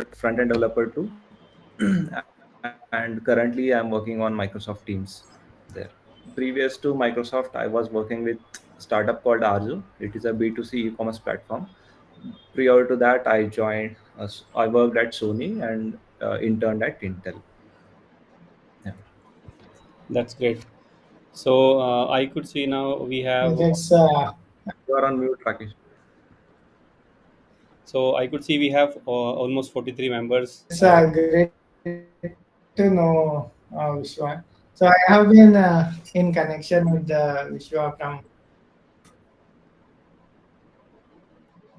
front-end developer too. And currently I'm working on Microsoft Teams there. Previous to Microsoft, I was working with a startup called Arju. It is a B2C e-commerce platform. Prior to that, I worked at Sony and interned at Intel. Yeah. That's great. So I could see now we have. That's You are on mute, Rakesh. So I could see we have almost 43 members. that's great to know, Vishwa. So I have been in connection with Vishwa from.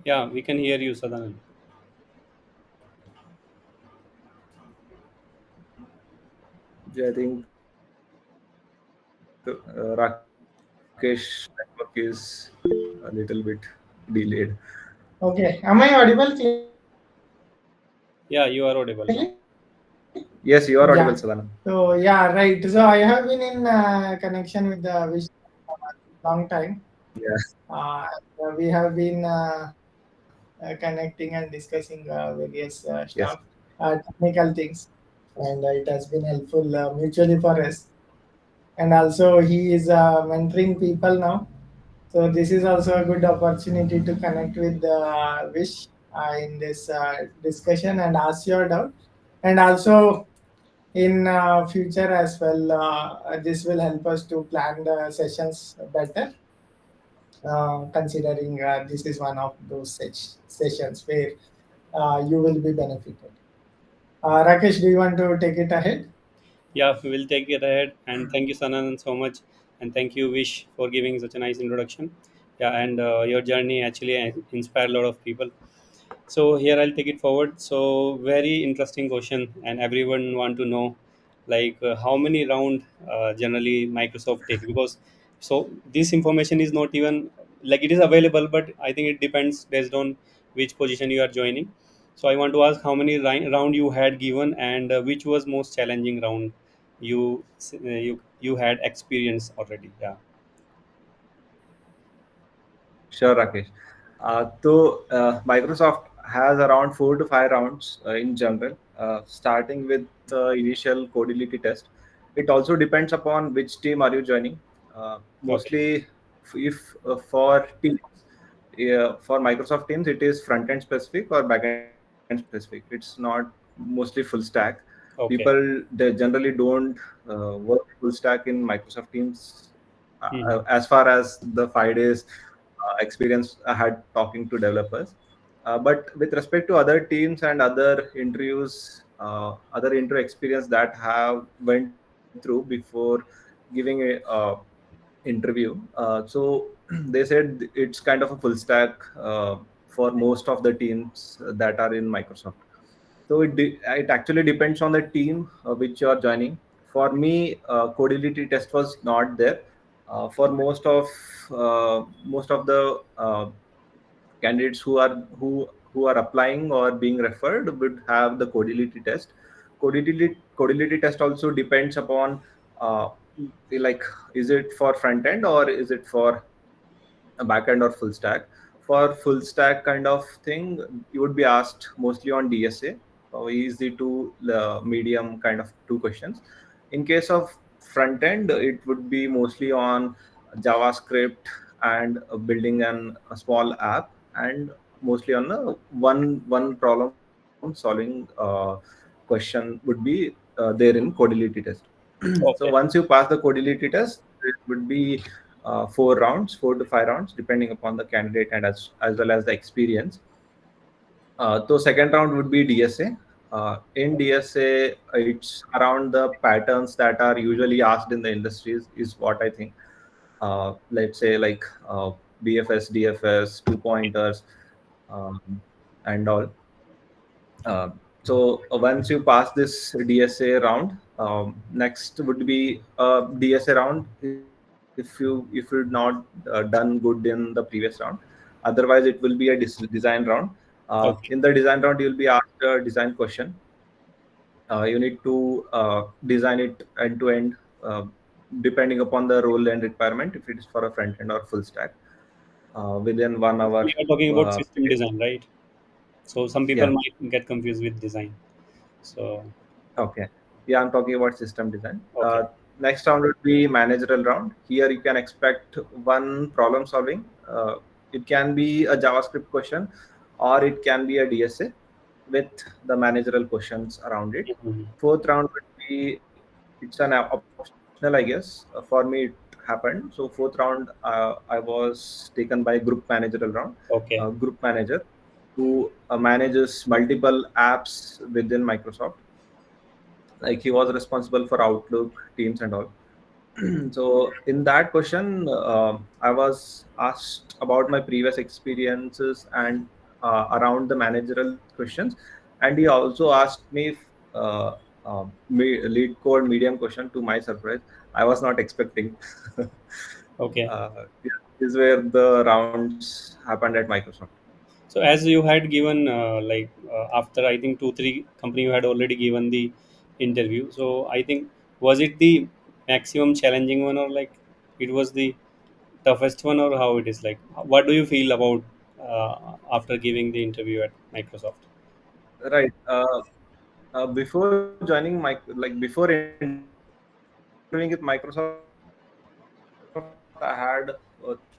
Yeah, we can hear you, Sadanand. Yeah, I think Rakesh network is a little bit delayed. Okay, am I audible clearly? Yeah, you are audible. Yes, you are Yeah. audible, Sadanand. So yeah, right. So I have been in connection with the Vishwa for a long time. Yeah. We have been connecting and discussing various stuff, Yes. technical things, and it has been helpful mutually for us. And also, he is mentoring people now. So this is also a good opportunity to connect with Vish in this discussion and ask your doubt. And also in future as well, this will help us to plan the sessions better. Considering this is one of those sessions where you will be benefited. Rakesh, do you want to take it ahead? Yeah, we will take it ahead. And thank you, Sadanand, so much. And thank you, Vish, for giving such a nice introduction. Yeah, and your journey actually inspired a lot of people. So here I'll take it forward. So very interesting question, and everyone want to know, like how many round generally Microsoft take, because so this information is not even like it is available, but I think it depends based on which position you are joining. So I want to ask how many round you had given, and which was most challenging round you had experience already. Yeah. Sure, Rakesh. Microsoft has around 4 to 5 rounds in general, starting with the initial codility test. It also depends upon which team are you joining. Okay. Mostly, if for teams, for Microsoft Teams, it is front end specific or back end specific. It's not mostly full stack. Okay. People they generally don't work full stack in Microsoft Teams Hmm. as far as the 5 days experience I had talking to developers. But with respect to other teams and other interviews, other interview experience that have went through before giving a interview, so they said it's kind of a full stack for most of the teams that are in Microsoft. So it actually depends on the team which you are joining. For me, codility test was not there. For most of the candidates who are applying or being referred would have the codility test. Codility test also depends upon uh, like, is it for front end or is it for a backend or full stack. For full stack kind of thing, you would be asked mostly on DSA, easy to medium kind of two questions. In case of front end, it would be mostly on JavaScript and building a small app, and mostly on the one problem solving question would be there in codility test. So Okay. once you pass the codility test, it would be 4 rounds, 4 to 5 rounds, depending upon the candidate and as well as the experience. So second round would be DSA. In DSA, it's around the patterns that are usually asked in the industries, is what I think. Let's say like BFS, DFS, two pointers, um, and all. Uh, Once you pass this DSA round, next would be DSA round. If you not done good in the previous round, otherwise it will be a design round. In Okay. the design round, you'll be asked a design question. You need to design it end to end, depending upon the role and requirement. If it is for a front end or full stack, within one So hour. we are talking about Uh, system design, right? So some people Yeah. might get confused with design. So Okay. Yeah, I'm talking about system design. okay. Next round would be managerial round. Here you can expect one problem solving. It can be a JavaScript question, or it can be a DSA with the managerial questions around it. Mhm. Fourth round would be, it's an optional, I guess. For me, it happened. So fourth round, I was taken by group managerial round. Okay. Group manager who manages multiple apps within Microsoft, like he was responsible for Outlook, Teams, and all. So in that question, I was asked about my previous experiences and around the managerial questions, and he also asked me lead code medium question. To my surprise, I was not expecting. Okay. Yeah, this is where the rounds happened at Microsoft. So as you had given after I think 2 3 company you had already given the interview. So I think, was it the maximum challenging one, or like it was the toughest one, or how it is like? What do you feel about after giving the interview at Microsoft? Right. Before joining before interviewing with Microsoft, I had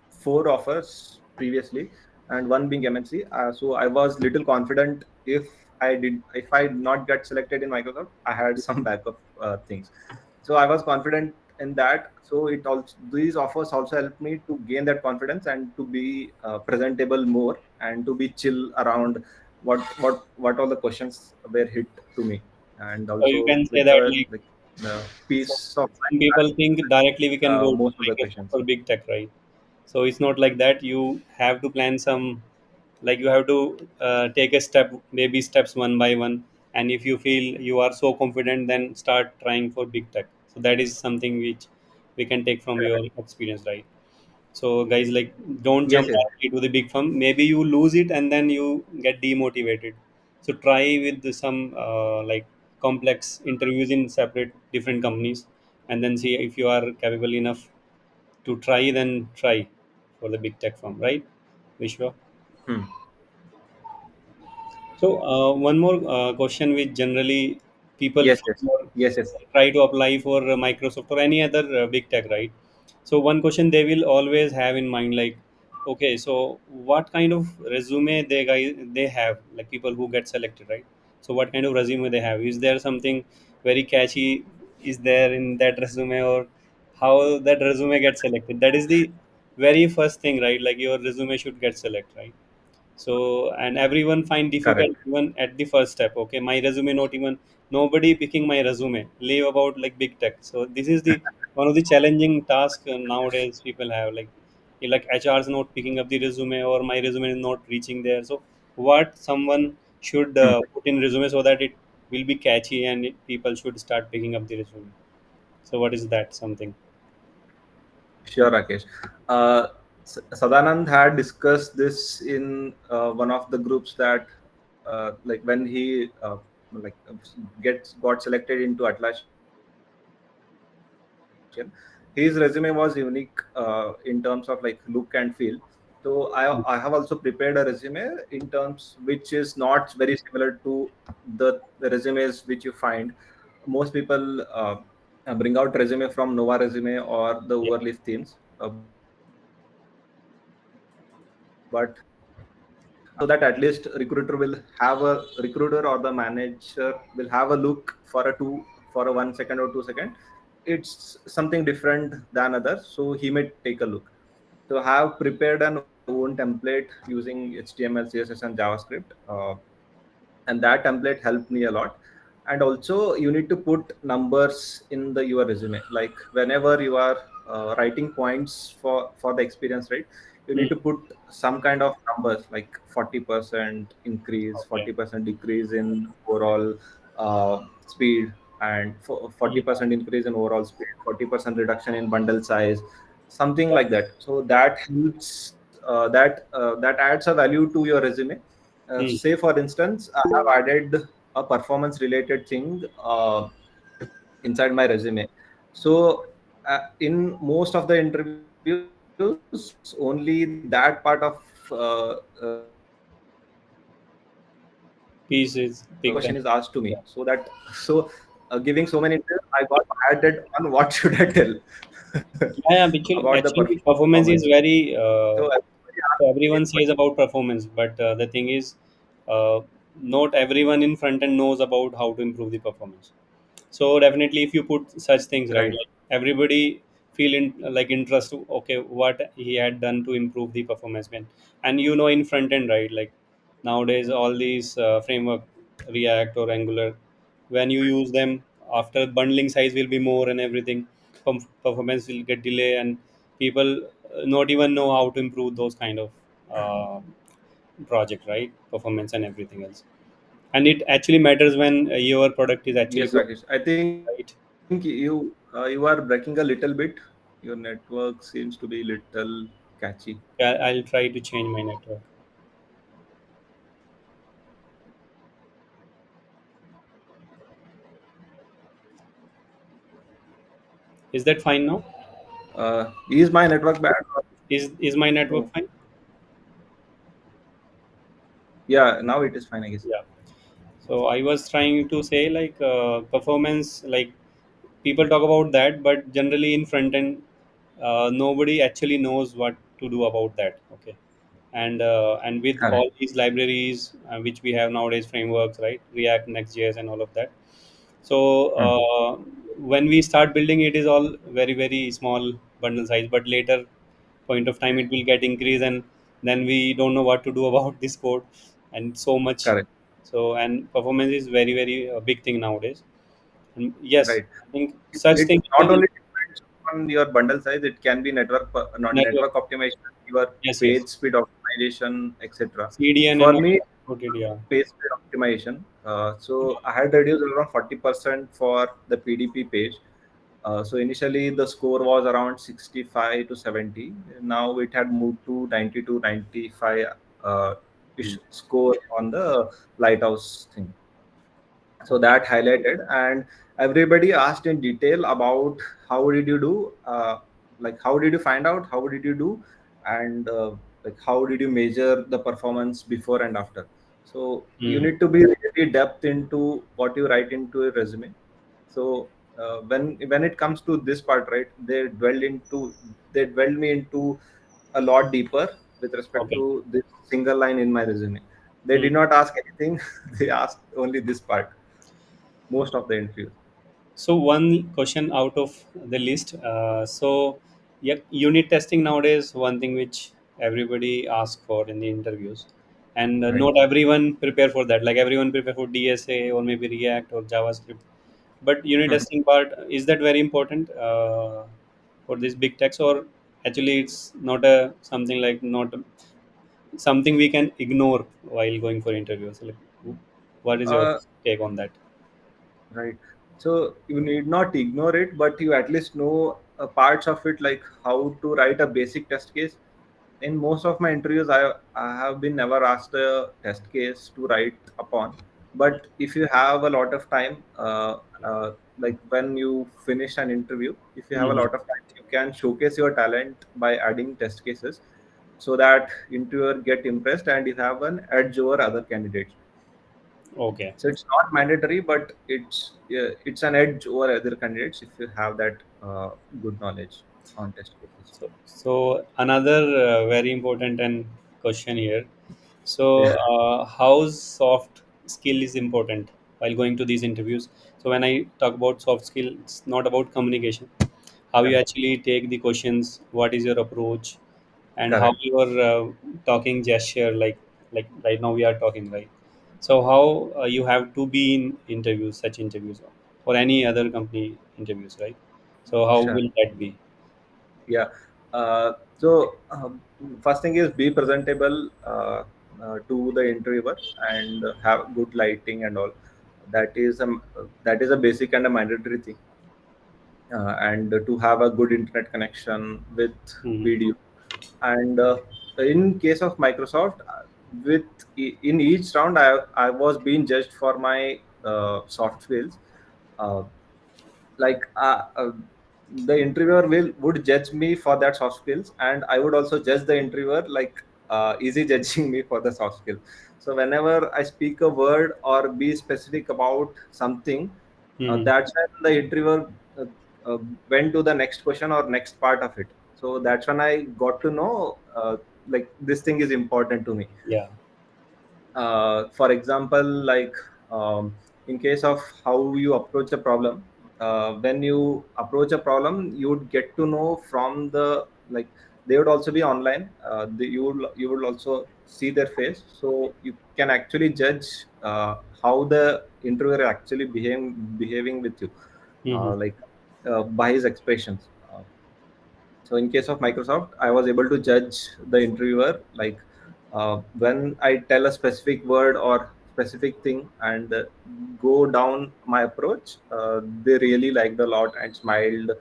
four offers previously, and one being MNC. So I was little confident if I not get selected in Microsoft, I had some backup things. So I was confident in that. So it also, these offers also helped me to gain that confidence and to be presentable more and to be chill around what all the questions were hit to me, and So you also can say with that the like, like the so peace of some mind people that think directly we can go to most of the Microsoft questions. or big tech, right? So it's not like that. You have to plan some, like you have to take a step, maybe steps one by one. And if you feel you are so confident, then start trying for big tech. So that is something which we can take from your experience, right? So guys, like, don't Yes, jump yes. directly to the big firm. Maybe you lose it and then you get demotivated. So try with some complex interviews in separate different companies, and then see if you are capable enough to try. Then try for the big tech firm, right, Vishwa? Hmm. So one more question which generally people Yes, from yes, yes, yes. try to apply for Microsoft or any other big tech, right? So one question they will always have in mind, like, okay, so what kind of resume they have, like people who get selected, right? So what kind of resume they have? Is there something very catchy is there in that resume, or how that resume gets selected? That is the very first thing, right? Like your resume should get selected, right? So and everyone find difficult Correct. even at the first step. Okay, my resume, not even nobody picking my resume, leave about like big tech. So this is the one of the challenging task nowadays people have, like HR is not picking up the resume, or my resume is not reaching there. So what someone should Hmm. put in resume so that it will be catchy and people should start picking up the resume? So what is that something? Sure, Rakesh. Sadanand had discussed this in one of the groups that, like when he like got selected into Atlassian, his resume was unique in terms of like look and feel. So I have also prepared a resume in terms which is not very similar to the resumes which you find. Most people bring out resume from Nova Resume or the Yeah. Overleaf themes, but so that at least recruiter or the manager will have a look for a 1 second or 2 second. It's something different than others, so he may take a look. So have prepared an own template using HTML, CSS, and JavaScript. And that template helped me a lot. And also you need to put numbers in your resume, like whenever you are writing points for the experience, right? You need Mm, to put some kind of numbers, like 40% increase, okay. 40% decrease in overall speed, and Mm, 40% increase in overall speed, 40% reduction in bundle size, something like that. So that helps, that adds a value to your resume. mm, Say for instance, I have added a performance related thing inside my resume. So in most of the interviews, only that part of resume is shown, like the performance related thing. Peace is the picked. question And is asked to yeah, me, so that so giving so many interviews, I got added on what should I tell yeah, yeah, about the actually, performance is performance. very. So everybody So asked the everyone same says question. about performance, but the thing is, uh, not everyone in front end knows about how to improve the performance. So definitely, if you put such things right, Right, like everybody feel in like interest. Okay, what he had done to improve the performance, man. And in front end, right, like nowadays all these framework, React or Angular, when you use them, after bundling size will be more and everything, performance will get delay, and people not even know how to improve those kind of uh, project, right, performance and everything else. And it actually matters when your product is actually yes, good, Rakesh, I think right? you are breaking a little bit. Your network seems to be little catchy. Yeah, I'll try to change my network. Is that fine now? Is my network bad or Is my network no? fine? Yeah, now it is fine, I guess. Yeah. So I was trying to say like performance, like people talk about that, but generally in front end, nobody actually knows what to do about that. Okay, and with Correct. all these libraries which we have nowadays, frameworks, right, React, Next.js, and all of that. So Hmm. when we start building, it is all very very small bundle size, but later point of time it will get increase, and then we don't know what to do about this code, and so much. Correct. So and performance is very very a big thing nowadays. And yes, Right. I think such It things not can only depends on your bundle size, it can be not network. network optimization, your Yes, yes. page speed optimization, etc. CDN For and all me, included, yeah. page speed optimization. So I had reduced around 40% for the PDP page. So initially the score was around 65 to 70. Now it had moved to 90 to 95 Hmm. score on the lighthouse thing. So that highlighted, and everybody asked in detail about how did you do, like how did you find out, how did you do, and like how did you measure the performance before and after. So you Hmm. need to be really depth into what you write into a resume. So when it comes to this part, right, they dwelled me into a lot deeper with respect Okay. to this single line in my resume. They Hmm. did not ask anything. They asked only this part, most of the interviews. So one question out of the list. So yeah, unit testing nowadays one thing which everybody asks for in the interviews, and Right. not everyone prepare for that. Like everyone prepare for DSA or maybe React or JavaScript, but unit Mhm. testing part, is that very important for this big techs, or actually it's not a something like not something we can ignore while going for interviews? Like, what is your Uh, take on that? right. So you need not ignore it, but you at least know parts of it, like how to write a basic test case. In most of my interviews, I have been never asked a test case to write upon. But if you have a lot of time, like when you finish an interview, if you have a Mhm. lot of time, you can showcase your talent by adding test cases, so that interviewer get impressed and you have an edge over other candidates. Okay. So it's not mandatory, but it's an edge over other candidates if you have that good knowledge on test cases. So another very important and question here. So Yeah, how soft skill is important while going to these interviews? So when I talk about soft skill, it's not about communication. How you correct, actually take the questions, what is your approach, and how correct. your talking gesture, like right now we are talking, right? So how you have to be in interviews, such interviews, or any other company interviews, right? So how Sure. will that be? Yeah. So first thing is be presentable to the interviewer and have good lighting and all. That is a basic and a mandatory thing. And to have a good internet connection with Mhm. video. And in case of Microsoft, with in each round, I was being judged for my soft skills. Uh, like the interviewer would judge me for that soft skills, and I would also judge the interviewer, like easy judging me for the soft skills. So whenever I speak a word or be specific about something, Hmm. that's when the interviewer uh, uh, went to the next question or next part of it. So that's when I got to know, like, this thing is important to me. Yeah. For example, like, in case of how you approach a problem, when you approach a problem, you would get to know from the, like, they would also be online. You will also see their face, so you can actually judge how the interviewer actually behaving with you, Hmm. like, by his expressions. So in case of Microsoft, I was able to judge the interviewer, like, when I tell a specific word or specific thing and go down my approach, they really liked a lot and smiled.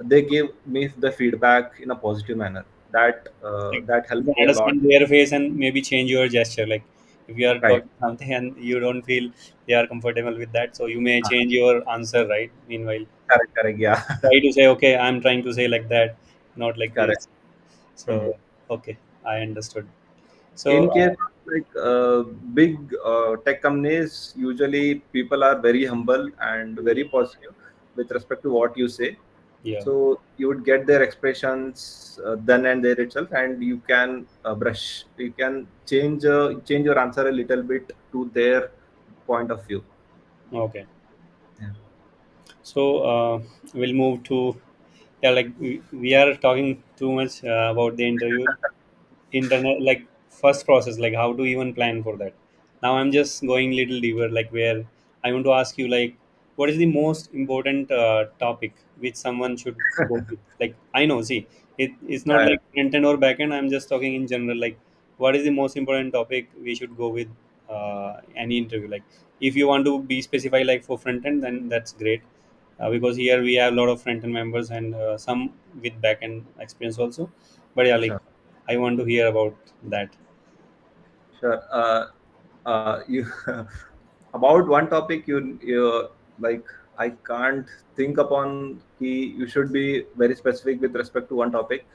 They gave me the feedback in a positive manner. Like, That you helped can me a lot. understand their face and maybe change your gesture. Like if you are Right. talking something and you don't feel they are comfortable with that, so you may Uh, change your answer, right? Meanwhile, Correct, correct, yeah. try to say, okay, I'm trying to say like that, not like Correct. this. Mhm. So, okay, I understood. So, In case of, like, big tech companies, usually people are very humble and very positive with respect to what you say. yeah, So you would get their expressions then and there itself, and you can brush. You can change your answer a little bit to their point of view. okay. Yeah. So, we'll move to, yeah, like we are talking too much about the interview. Internet, like first process, like how to even plan for that. Now I'm just going little deeper, like where I want to ask you, like, what is the most important topic which someone should go with? Like, I know, see, it's not Yeah, like front end or back end. I'm just talking in general, like what is the most important topic we should go with any interview. Like if you want to be specified like for front end, then that's great, because here we have a lot of front end members and some with back end experience also. But yeah, like sure. I want to hear about that. Sure. You about one topic, you like, I can't think upon key. You should be very specific with respect to one topic.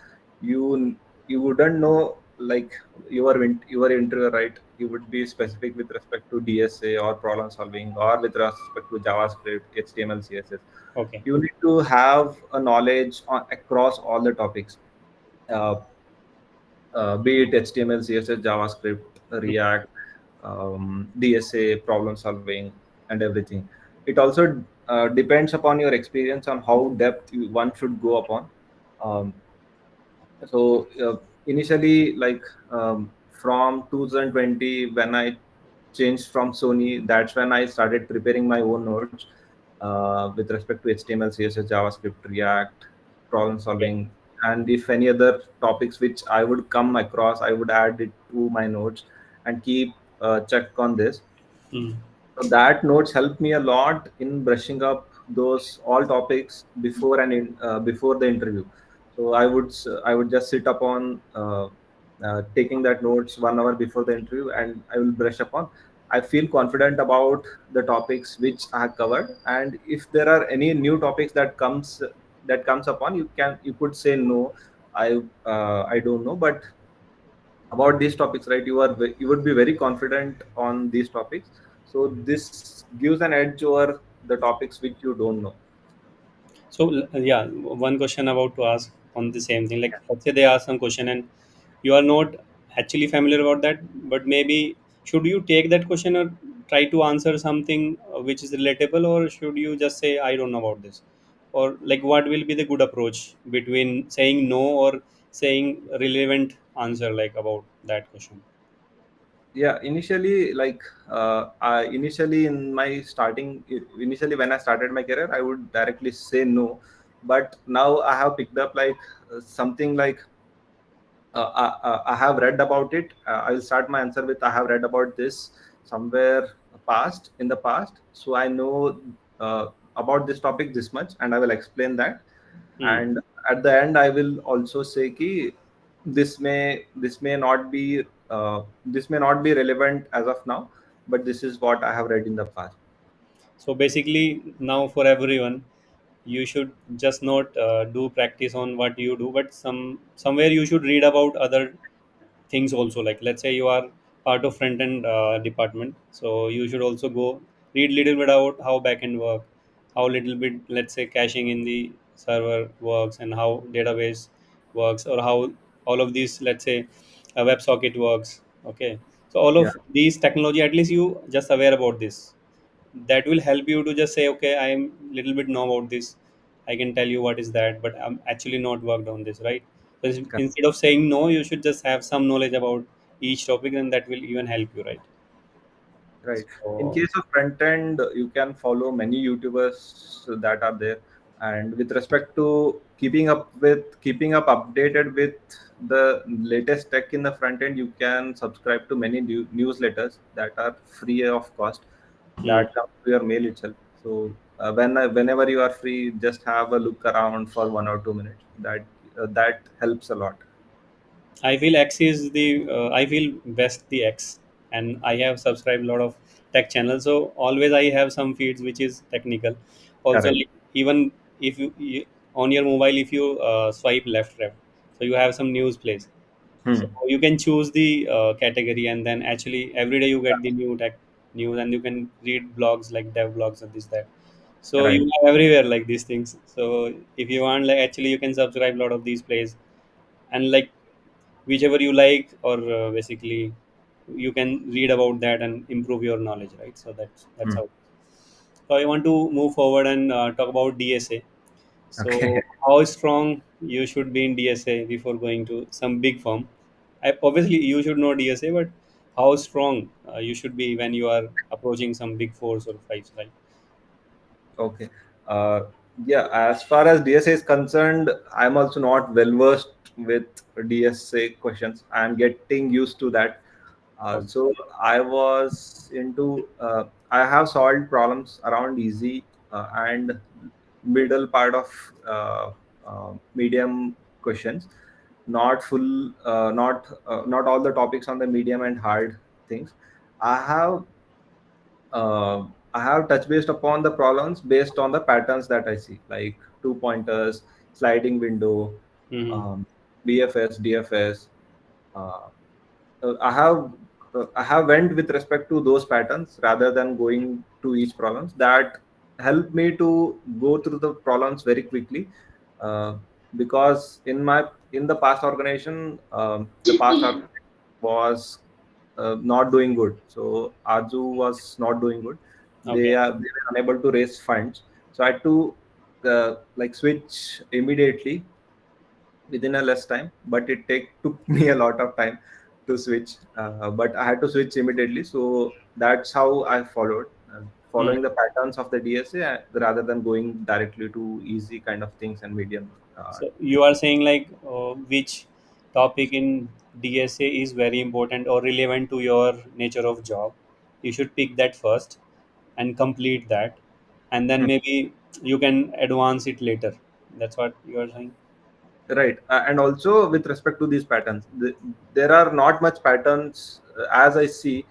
You wouldn't know, like, you are interviewer, right? You would be specific with respect to DSA or problem solving, or with respect to JavaScript, HTML, CSS. Okay. You need to have a knowledge across all the topics. Uh, be it HTML, CSS, JavaScript, React, DSA, problem solving, and everything. It also depends upon your experience on how depth one should go upon. Um, so initially, like, from 2020, when I changed from Sony, that's when I started preparing my own notes with respect to HTML, CSS, JavaScript, React, problem Okay. solving, and if any other topics which I would come across, I would add it to my notes and keep check on this. Mm. So that notes helped me a lot in brushing up those all topics before before the interview. So I would just sit upon taking that notes 1 hour before the interview, and I will brush upon. I feel confident about the topics which I have covered, and if there are any new topics that comes upon, you could say no. I don't know, but about these topics, right, you would be very confident on these topics. So this gives an edge over the topics which you don't know. So yeah, one question about to ask on the same thing. Like let's say they ask some question and you are not actually familiar about that, but maybe should you take that question or try to answer something which is relatable, or should you just say I don't know about this, or like what will be the good approach between saying no or saying relevant answer like about that question? Yeah, initially, like, initially in my starting initially when I started my career, I would directly say no. But now I have picked up, like, something like, I have read about it. I will start my answer with, I have read about this somewhere past in the past, so I know about this topic this much, and I will explain that. Hmm. And at the end, I will also say ki this may not be this may not be relevant as of now, but this is what I have read in the past. So basically, now for everyone, you should just not do practice on what you do, but somewhere you should read about other things also. Like let's say you are part of front end department, so you should also go read little bit about how backend work, how little bit, let's say, caching in the server works, and how database works, or how all of these, let's say, a WebSocket works. Okay, so all Yeah, of these technology, at least you just aware about this. That will help you to just say, okay, I am little bit know about this. I can tell you what is that, but I'm actually not worked on this, right? So instead of saying no, you should just have some knowledge about each topic, and that will even help you, right? right. In So case of front end, you can follow many YouTubers that are there. And with respect to keeping up updated with the latest tech in the front end, you can subscribe to many newsletters that are free of cost, hmm. that comes to your mail itself. So whenever you are free, just have a look around for 1 or 2 minutes. That helps a lot. I feel X is the I feel best the X, and I have subscribed a lot of tech channels. So always I have some feeds which is technical. Also, Correct. like even if you on your mobile, if you swipe left, so you have some news plays. So Hmm. you can choose the category, and then actually every day you get the new tech news, and you can read blogs like dev blogs and this that. So Right. you have everywhere like these things. So if you want, like actually you can subscribe a lot of these plays, and like whichever you like, or basically you can read about that and improve your knowledge, right? So that's Hmm. how. So I want to move forward and talk about DSA. So Okay. how strong you should be in DSA before going to some big firm? Obviously you should know DSA, but how strong you should be when you are approaching some big fours or fives, right? Okay. Uh, yeah, as far as DSA is concerned, I'm also not well versed with DSA questions. I'm getting used to that. Okay. So I have solved problems around easy and middle part of medium questions, not full, not all the topics on the medium and hard things. I have uh, I have touch based upon the problems based on the patterns that I see, like two pointers, sliding window, Hmm. um, BFS, DFS. Uh, I have went with respect to those patterns rather than going to each problems. That helped me to go through the problems very quickly, uh, because in the past organization, the past was not doing good. So Arju was not doing good. Okay. They were unable to raise funds. So I had to like switch immediately within a less time, but took me a lot of time to switch. But I had to switch immediately. So that's how I followed. Hmm. Following the patterns of the DSA rather than going directly to easy kind of things and medium. So you are saying like which topic in DSA is very important or relevant to your nature of job. You should pick that first and complete that, and then maybe you can advance it later. That's what you are saying. Right. And also with respect to these patterns, there are not much patterns as I see.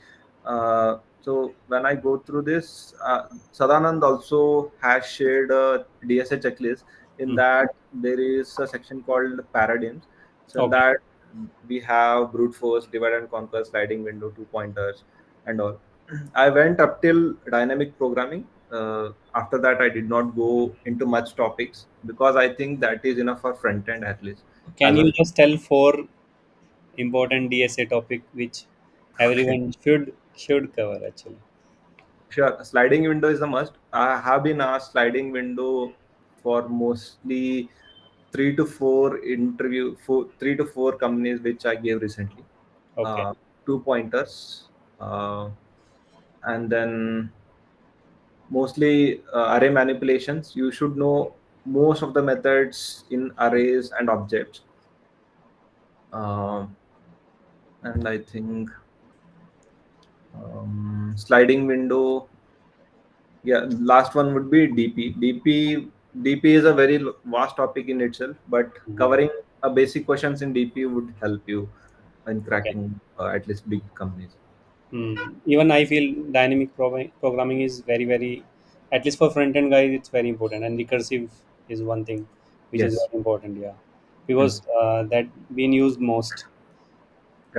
So when I go through this, Sadanand also has shared a DSA checklist. In Hmm. that, there is a section called paradigms. So in Okay. that, we have brute force, divide and conquer, sliding window, two pointers, and all. I went up till dynamic programming. After that, I did not go into much topics because I think that is enough for front end at least. Can As you of just tell four important DSA topic which okay, everyone should cover actually? sure. Sliding window is a must. I have been asked sliding window for mostly 3 to 4 companies which I gave recently. Okay. Uh, Two pointers, uh, and then mostly array manipulations. You should know most of the methods in arrays and objects. Um, and I think sliding window. Yeah, last one would be DP. DP is a very vast topic in itself, but Mhm. covering a basic questions in DP would help you in Okay. cracking at least big companies. Even I feel dynamic programming is very, very, at least for front end guys, it's very important. And recursive is one thing which is Yes, very important, yeah, hmm, because that being used most.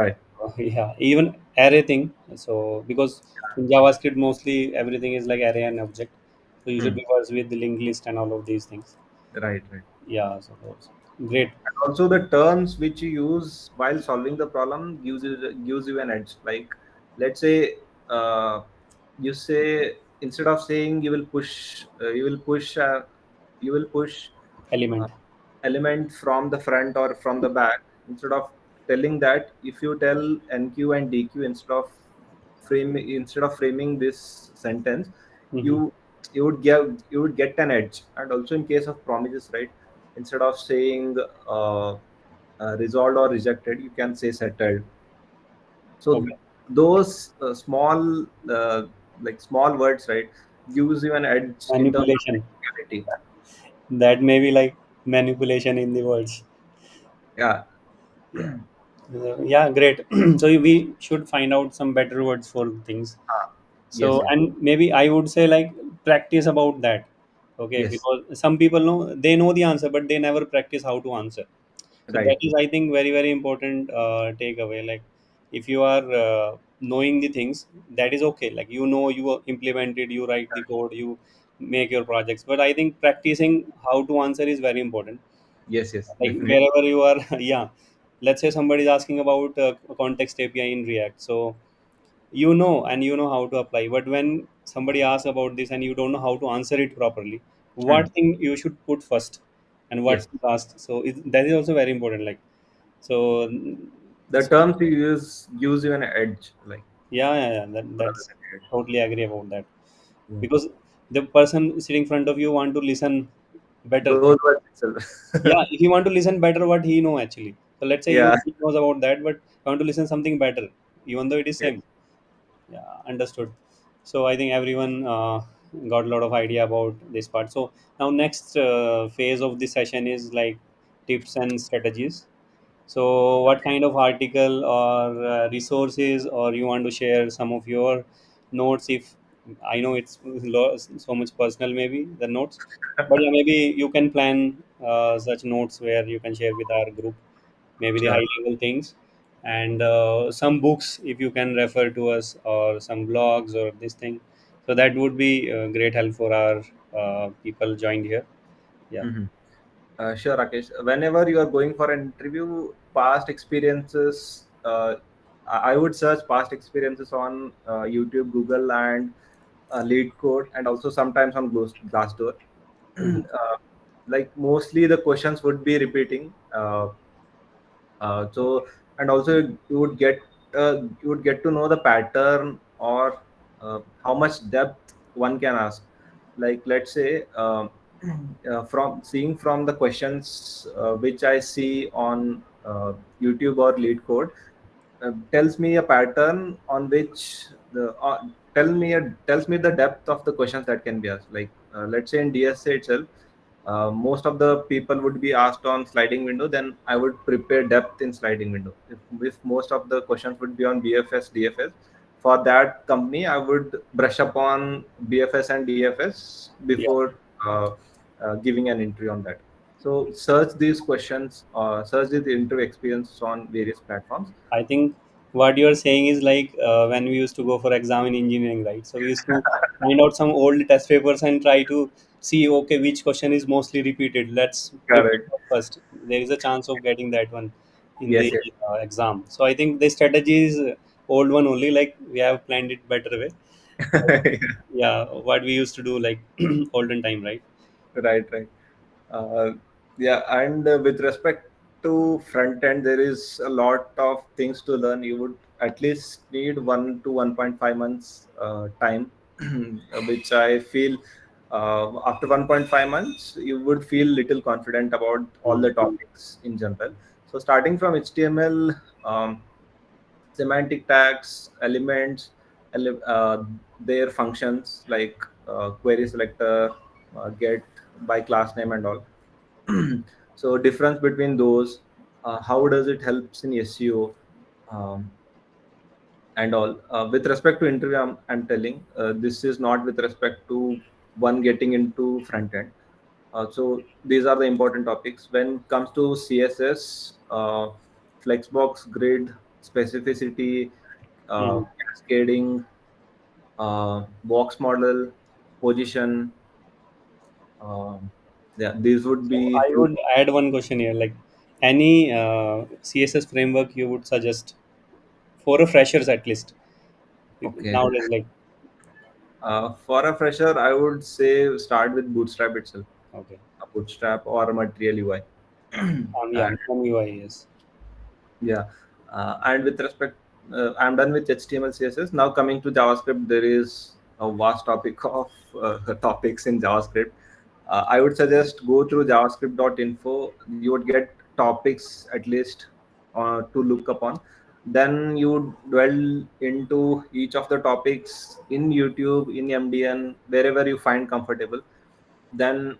Right. Yeah, even array thing. So because in JavaScript mostly everything is like array and object, so Hmm. usually works with the linked list and all of these things. Right. Right. Yeah, so those great. And also the terms which you use while solving the problem gives you an edge. Like, let's say, you say, instead of saying you will push uh, Element. element from the front or from the back, instead of telling that, if you tell NQ and DQ instead of framing this sentence, Hmm. you you would get an edge. And also in case of promises, right, instead of saying uh, resolved or rejected, you can say settled. So Okay. those small words, right, gives you an edge in terms of Manipulation. technicality. That may be like manipulation in the words. Yeah. Yeah. Yeah, great. So we should find out some better words for things. Yes, So, yes, and maybe I would say like practice about that. Okay, yes. because some people know they know the answer, but they never practice how to answer. So that Right. is, I think, very very important takeaway. Like if you are knowing the things, that is okay. Like you know, you implement it, you write the code, you make your projects. But I think practicing how to answer is very important. Yes, yes, Like definitely. wherever you are, yeah. Let's say somebody is asking about context API in React, so you know, and you know how to apply. But when somebody asks about this and you don't know how to answer it properly, Hmm. what thing you should put first and what Yes. is asked. So that is also very important. Like so, The so terms you use gives you an edge, like, yeah, yeah, yeah, rather that's than edge. totally agree about that, Yeah. because the person sitting in front of you want to listen better. Those words itself. Yeah, if you want to listen better what he know actually, so let's say Yeah. he knows about that, but you want to listen something better, even though it is Yes. same. Yeah, understood. So I think everyone got a lot of idea about this part. So now next phase of the session is like tips and strategies. So what kind of article or resources, or you want to share some of your notes? If I know it's so much personal, maybe the notes, but yeah, maybe you can plan such notes where you can share with our group, maybe the Sure. high level things, and some books if you can refer to us, or some blogs or this thing. So that would be great help for our people joined here. Yeah. Hmm. Sure, Rakesh. Whenever you are going for an interview, past experiences, I would search past experiences on YouTube, Google, and Lead Code, and also sometimes on Glassdoor. Mhm. Like, mostly the questions would be repeating. So, and also you would get to know the pattern, or how much depth one can ask. Like, let's say, from seeing from the questions which I see on YouTube or Lead Code, tells me a pattern on which the tells me the depth of the questions that can be asked. Like, let's say in DSA itself, most of the people would be asked on sliding window, then I would prepare depth in sliding window. If most of the questions would be on BFS, DFS, for that company I would brush up on BFS and DFS Yeah, before giving an interview on that. So search these questions, search the interview experience on various platforms. I think what you're saying is like when we used to go for exam in engineering, right? So we used to find out some old test papers and try to see, okay, which question is mostly repeated, let's prepare Correct. that first. There is a chance of getting that one in the Yes, yes. exam. So I think the strategy is old one only, like we have planned it better way. But yeah, what we used to do like olden time, right? Right, right. Uh, yeah, and with respect to front end, there is a lot of things to learn. You would at least need 1 to 1.5 months time, which I feel, after 1.5 months, you would feel little confident about all Hmm. the topics in general. So starting from HTML, um, semantic tags, elements, their functions like query selector, get by class name and all. So difference between those, how does it helps in SEO, um, and all. With respect to interview, I'm telling, this is not with respect to one getting into front end. So these are the important topics when it comes to CSS, Flexbox grid, specificity, Hmm. cascading, box model, position. Um, yeah, these would So be I few. would add one question here, like any CSS framework you would suggest for a freshers at least Okay. nowadays, like For a fresher, I would say start with Bootstrap itself, okay, a Bootstrap or a Material UI. yeah, And from UI, yes. yeah, and with respect, I'm done with HTML, CSS. Now coming to JavaScript, there is a vast topic of topics in JavaScript. I would suggest go through javascript.info. You would get topics at least to look upon. Then you dwell into each of the topics in YouTube, in MDN, wherever you find comfortable. Then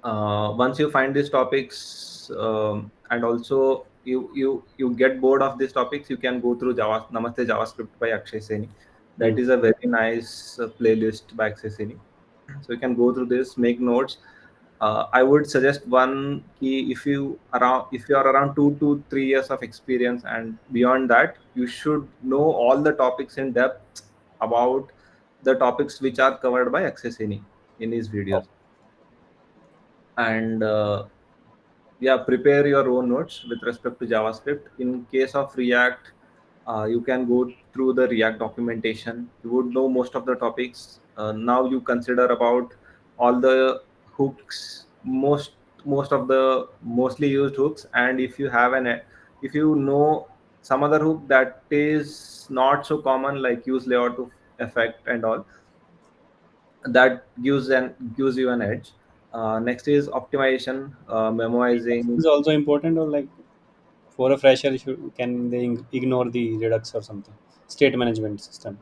once you find these topics, and also you get bored of these topics, you can go through Namaste JavaScript by Akshay Seni. Hmm. That is a very nice playlist by Akshay Seni. So you can go through this, make notes. I would suggest one key: if you are around 2 to 3 years of experience and beyond that, you should know all the topics in depth about the topics which are covered by Akshay Seni in his videos. Okay. And yeah, prepare your own notes with respect to JavaScript. In case of React, you can go through the React documentation. You would know most of the topics. Now you consider about all the hooks, most of the mostly used hooks. And if you know some other hook that is not so common, like use layout to effect and all, that gives you an edge. Next is optimization, Redux memoizing. is also important, or like for a fresher, can they ignore the Redux or something? State management system.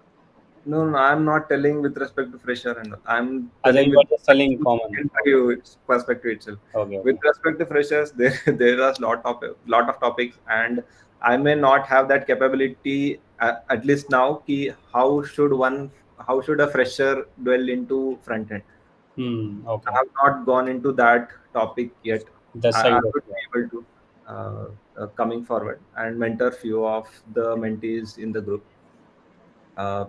No, no, I'm not telling with respect to fresher and all. I'm As telling you with are just telling common. Okay. interview perspective itself. Okay. With Okay. respect to freshers, there are lot of topics, and I may not have that capability at least now. How should a fresher dwell into front end? Hmm. I Okay. have not gone into that topic yet. The I side of would yeah. be able to coming forward and mentor few of the mentees in the group. Uh,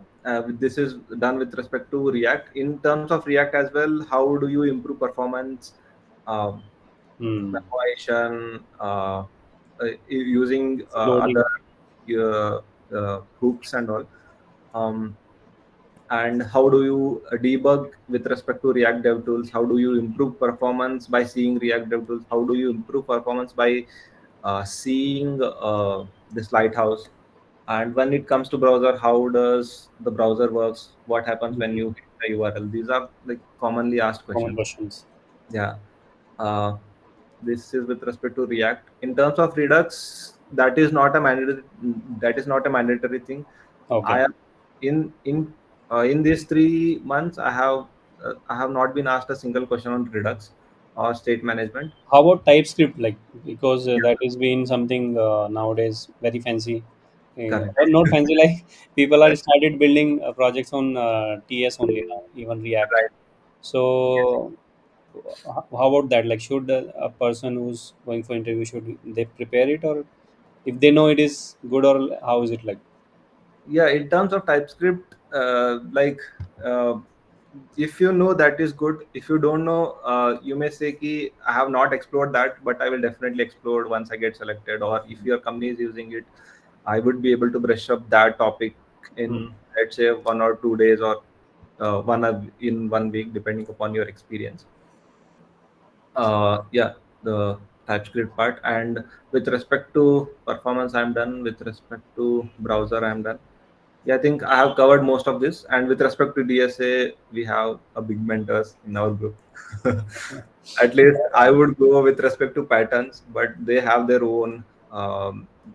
this is done with respect to React. In terms of React as well, how do you improve performance, um, Hmm. memoization, using Loading. other hooks and all? Um, and how do you debug with respect to React dev tools? How do you improve performance by seeing React dev tools? How do you improve performance by seeing this lighthouse? And when it comes to browser, how does the browser works? What happens when Hmm. you hit the URL? These are like commonly asked Common questions. questions. Yeah. uh, this is with respect to React. In terms of Redux, that is not a mandatory thing. I Okay. am in these 3 months, I have not been asked a single question on Redux or state management. How about TypeScript? Like because Yeah, that has been something nowadays very fancy, correct. or not fancy. Like people are started building projects on TS only now, even React. Right. Yes. So how about that? Like should a person who's going for interview should they prepare it, or if they know it is good, or how is it like? Yeah, in terms of TypeScript, uh, if you know, that is good. If you don't know, you may say ki I have not explored that, but I will definitely explore once I get selected, or if your company is using it, I would be able to brush up that topic in, Hmm. let's say, 1 or 2 days, or in 1 week, depending upon your experience. Yeah, the TypeScript part. And with respect to performance, I'm done. With respect to browser, I'm done. Yeah, I think I have covered most of this. And with respect to DSA, we have a big mentors in our group. At least I would go with respect to patterns, but they have their own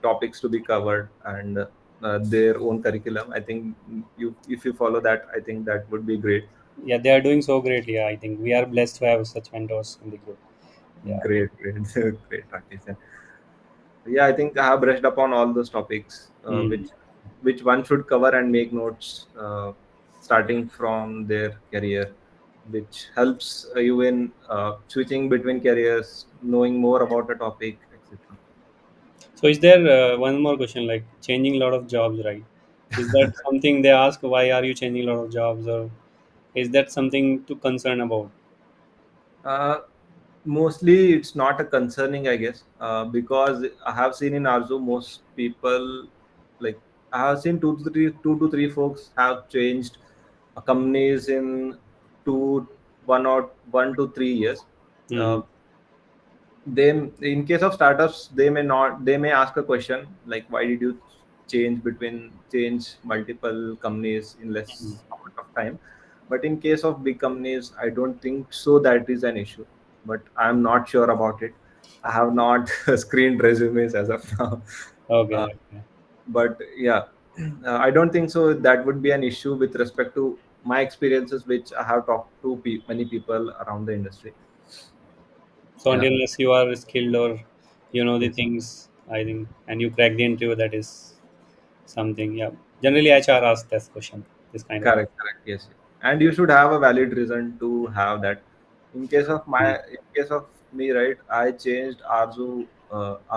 topics to be covered, and their own curriculum. I think if you follow that, I think that would be great. Yeah, they are doing so great. Yeah, I think we are blessed to have such mentors in the group. Yeah. Great, great, great, Rakesh. Yeah, I think I have brushed upon all those topics, Hmm. which one should cover and make notes, starting from their career, which helps you in switching between careers, knowing more about a topic, etc. So is there one more question, like changing a lot of jobs, right? Is that something they ask, why are you changing a lot of jobs, or is that something to concern about? Uh, Mostly, it's not a concerning, I guess, because I have seen in Arzu most people, like I have seen two to three folks have changed companies in two, 1 or 1 to 3 years. Hmm. Uh, they, in case of startups, they may not, they may ask a question like, why did you change multiple companies in less amount of time? But in case of big companies, I don't think so that is an issue, but I'm not sure about it. I have not screened resumes as of now. uh, Okay, okay. but yeah, I don't think so that would be an issue with respect to my experiences, which I have talked to many people around the industry. So Yeah. until unless you are skilled or you know the Yes. things, I think, and you crack the interview, that is something. Yeah. Generally, HR asks that question, this kind of. Correct, correct. Yes, yes. And you should have a valid reason to have that. Hmm. In case of me, right, I changed Arzu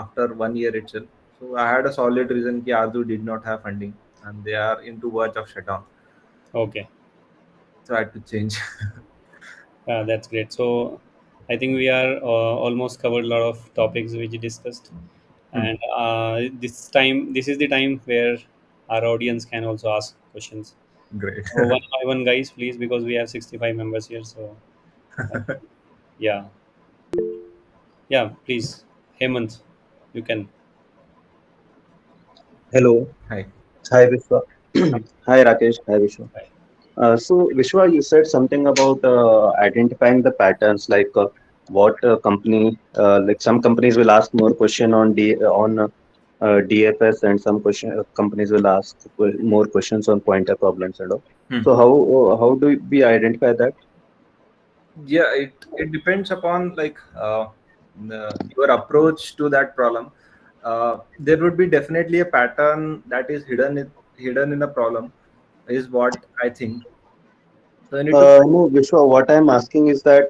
after 1 year itself. So I had a solid reason कि Arzu did not have funding and they are into verge of shutdown. Okay. So I had to change. That's great. So I think we are almost covered a lot of topics which we discussed, Hmm. and this is the time where our audience can also ask questions. Great. So one by one, guys, please, because we have 65 members here. So uh, yeah, yeah, please, Hemant, you can. Hello. Hi. Hi, Vishwa. Hi, Rakesh. Hi, Vishwa. So, Vishwa, you said something about identifying the patterns, like what company, like some companies will ask more question on DFS, and some companies will ask more questions on pointer problems and all. Hmm. So, how do we identify that? Yeah, it depends upon like your approach to that problem. There would be definitely a pattern that is hidden in the problem, is what I think. So you need to. No, Vishwa, what I'm asking is that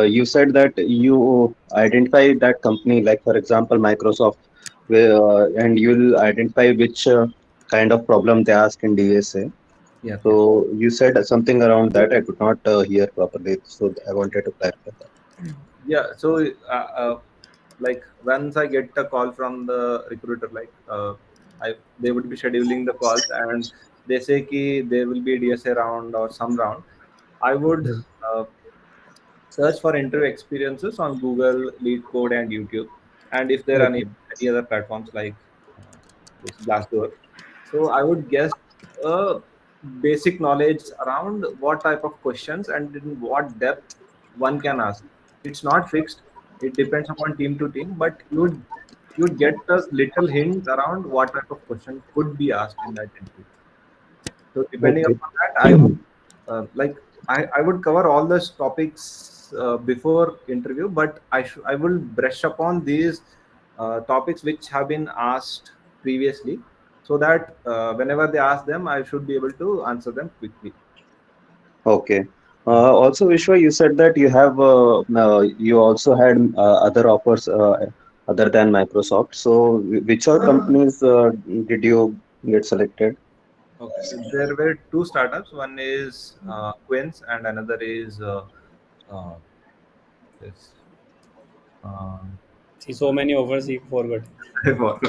you said that you identify that company, like for example, Microsoft, and you'll identify which kind of problem they ask in DSA. Yeah, yeah. So you said something around that. I could not hear properly, so I wanted to clarify that. Yeah, so like once I get a call from the recruiter, like they would be scheduling the calls and they say ki there will be a DSA round or some round. I would Mm. uh, search for interview experiences on Google, Lead Code, and YouTube, and if there are Okay. any other platforms like uh, this Glassdoor. So I would guess a basic knowledge around what type of questions and in what depth one can ask. It's not fixed; it depends upon team to team, but you'd get a little hint around what type of question could be asked in that interview. So depending Okay. upon that, I would like I would cover all those topics before interview, but I will brush upon these topics which have been asked previously, so that whenever they ask them, I should be able to answer them quickly. Okay. Also, Vishwa, you said that you also had other offers other than Microsoft. So, which are companies did you get selected? Okay, there were two startups. One is Quince, and another is uh, this. Uh, See, so many offers, he forgot. I forgot.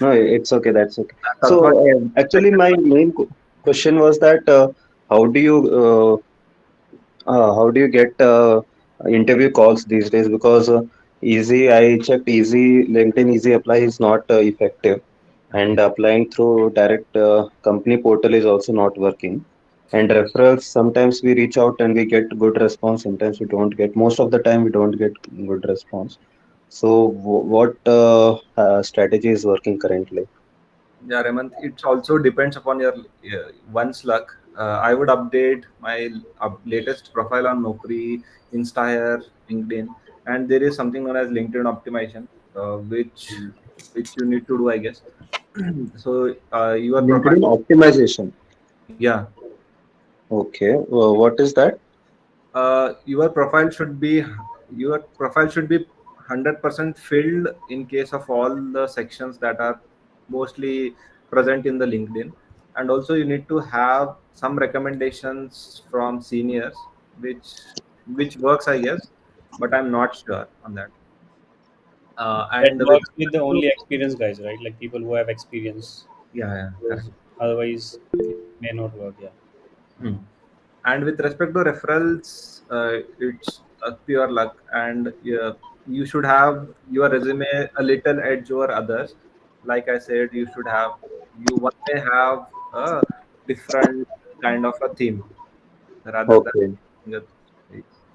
No, it's okay. That's okay. So, Tatva- actually, my main question was that how do you how do you get interview calls these days? Because I checked Easy, LinkedIn Easy Apply is not effective, Okay. and applying through direct company portal is also not working. And referrals, sometimes we reach out and we get good response, sometimes we don't get. Most of the time, we don't get good response. So, what strategy is working currently? Yeah, Raymond, it also depends upon your one's luck. I would update my latest profile on Naukri, Instahire, LinkedIn, and there is something known as LinkedIn optimization, which you need to do, I guess. So your profile, LinkedIn optimization. yeah, Okay, what is that? your profile should be 100% filled in case of all the sections that are mostly present in the LinkedIn. And also you need to have some recommendations from seniors, which works, I guess, but I'm not sure on that. That And with works with the only experienced guys, right? Like people who have experience. yeah, yeah, correct. Because otherwise, it may not work. Yeah. Hmm. And with respect to referrals, it's pure luck, and you should have your resume a little edge over others. Like I said, one may have a different kind of a theme rather Okay. than.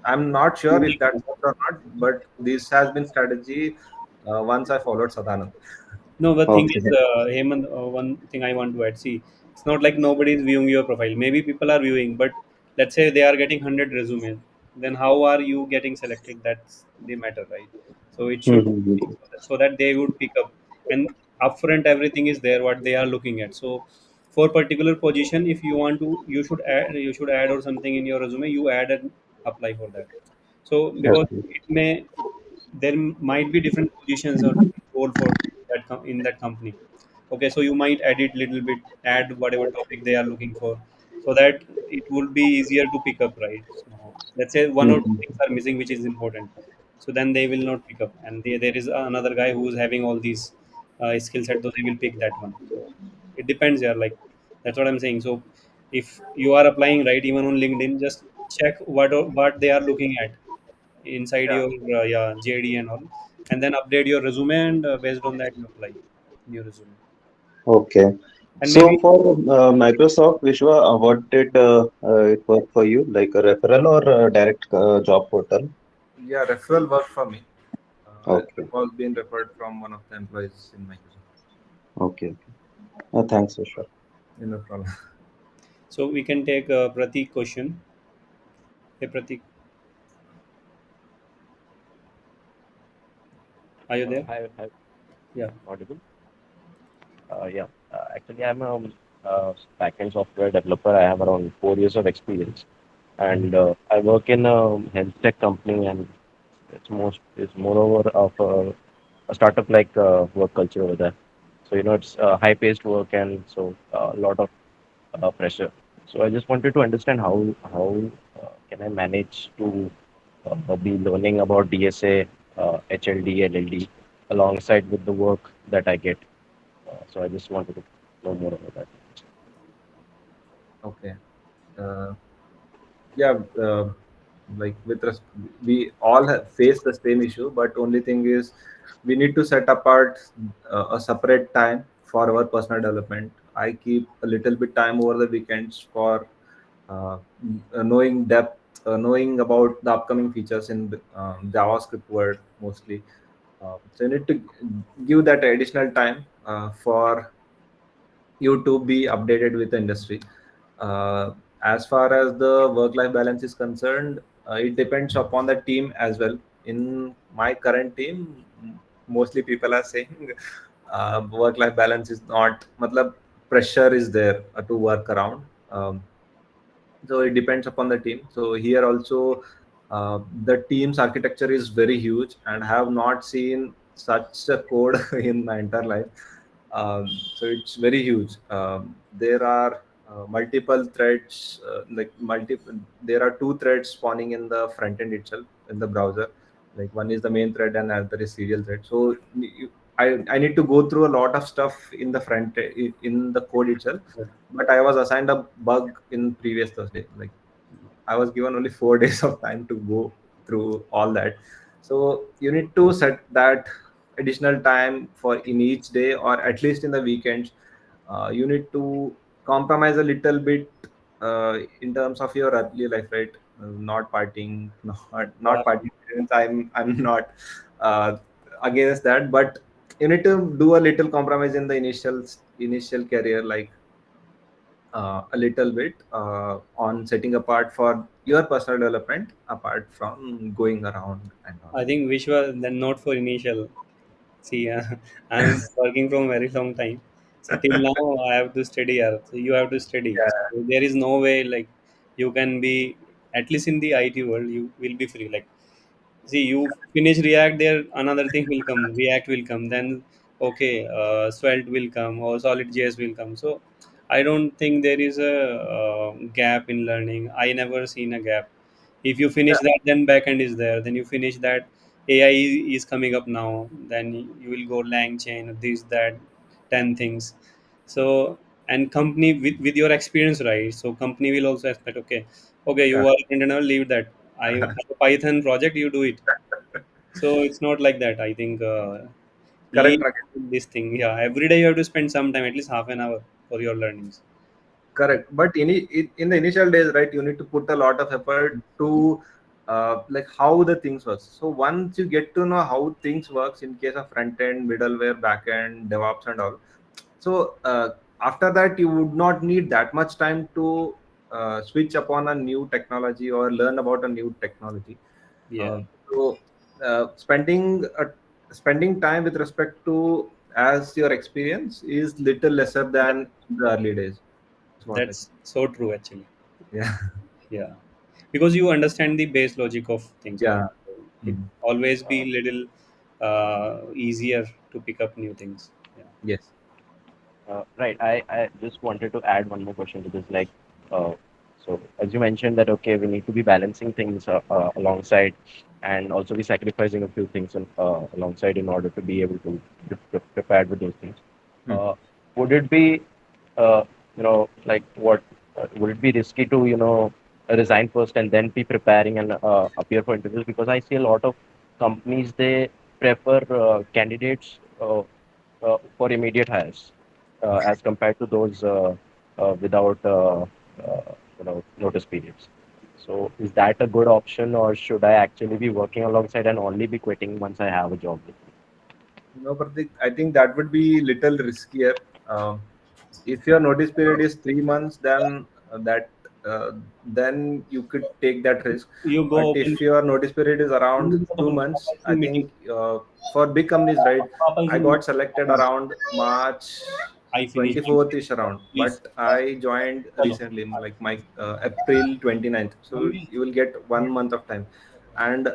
I'm not sure if Unique. that works or not, but this has been strategy once I followed Sadanand. No, the thing Okay. is, Hemant, one thing I want to add. See, it's not like nobody is viewing your profile. Maybe people are viewing, but let's say they are getting 100 resumes. Then how are you getting selected? That's the matter, right? So it should Mm-hmm. so that they would pick up, and upfront everything is there what they are looking at. So for particular position, if you want to, you should add or something in your resume. You add and apply for that. So because Okay. it may there might be different positions or different role for in that company. Okay, so you might edit little bit, add whatever topic they are looking for, so that it would be easier to pick up, right? So let's say one or two things Mm-hmm. are missing which is important, so then they will not pick up, and there is another guy who is having all these skill set, so they will pick that one. So it depends, yeah, like that's what I'm saying. So if you are applying, right, even on LinkedIn, just check what they are looking at inside Yeah. your yeah JD and all, and then update your resume, and based on that you apply new resume. Okay. And So maybe for Microsoft, Vishwa, what did it work for you? Like a referral or a direct job portal? Yeah, referral worked for me. I Okay. was being referred from one of the employees in Microsoft. Okay. Thanks, Vishwa. No problem. so we can take Pratik question. Hey Pratik, are you there? Hi, Yeah. audible. Yeah, actually, I'm a backend software developer. I have around 4 years of experience, and I work in a health tech company, and it's moreover of a startup like work culture over there. So it's high paced work, and so a lot of pressure. So I just wanted to understand how can I manage to be learning about DSA, HLD, LLD alongside with the work that I get. So I just wanted to know more about that. Okay. Uh, yeah. Like we all have faced the same issue, but only thing is we need to set apart a separate time for our personal development. I keep a little bit time over the weekends for uh, knowing depth, knowing about the upcoming features in the, JavaScript world mostly. So you need to give that additional time for you to be updated with the industry. Uh, as far as the work-life balance is concerned, it depends upon the team as well. In my current team, mostly people are saying work-life balance is not. Matlab, pressure is there to work around. So it depends upon the team. So here also the team's architecture is very huge, and have not seen such a code in my entire life. So it's very huge. There are multiple threads, there are two threads spawning in the front end itself in the browser. Like one is the main thread and another is serial thread. So I need to go through a lot of stuff in the in the code itself. But I was assigned a bug in previous Thursday. Like I was given only 4 days of time to go through all that. So you need to set that additional time for in each day, or at least in the weekends. You need to compromise a little bit in terms of your early life, right? Not partying, not Yeah. partying. I'm not uh, against that, but you need to do a little compromise in the initial career, like a little bit on setting apart for your personal development apart from going around and all. I think Vishwa then not for initial. See, I'm working from very long time. So till now I have to study. Yeah. So you have to study. So Yeah, there is no way like you can be, at least in the IT world you will be free. Like See, you finish React, there another thing will come, React will come, then okay, Svelte will come or Solid.js will come. So I don't think there is a gap in learning. I never seen a gap. If you Yeah, finish that, then backend is there. Then you finish that, AI is coming up now. Then you will go LangChain, this, that, 10 things. So, and company with your experience, right? So company will also expect, okay, okay, you yeah. are internal, leave that. I have a Python project, you do it. So it's not like that. I think Correct, leave Rakesh. this thing. Yeah, every day you have to spend some time, at least half an hour for your learnings. Correct. But in the initial days, right, you need to put a lot of effort to like how the things works. So once you get to know how things works in case of front end, middleware, back end, DevOps, and all. So after that, you would not need that much time to switch upon a new technology or learn about a new technology. Yeah, Uh, so spending time with respect to as your experience is little lesser that, than in the early days. Is what I think. that's so true actually. Yeah. Yeah, because you understand the base logic of things, right? Yeah. So it Mhm. always Uh, be little easier to pick up new things. Yeah. Yes. Right. I just wanted to add one more question to this. Uh, so as you mentioned that, okay, we need to be balancing things alongside and also be sacrificing a few things alongside in order to be able to be prepared with those things. Hmm. Uh, would it be, uh, like what, would it be risky to, resign first and then be preparing and appear for interviews? Because I see a lot of companies, they prefer candidates for immediate hires as compared to those without notice periods. So is that a good option, or should I actually be working alongside and only be quitting once I have a job? No, Pratik, I think that would be little riskier. Um, if your notice period is 3 months, then then you could take that risk. You go But open. if your notice period is around 2 months, I Meeting. think for big companies, right? Papa is I in. got selected around March I finish. 24th ish around, Please. but I joined Hello. recently, like my April 29th. So Manvi. you will get 1 month of time. And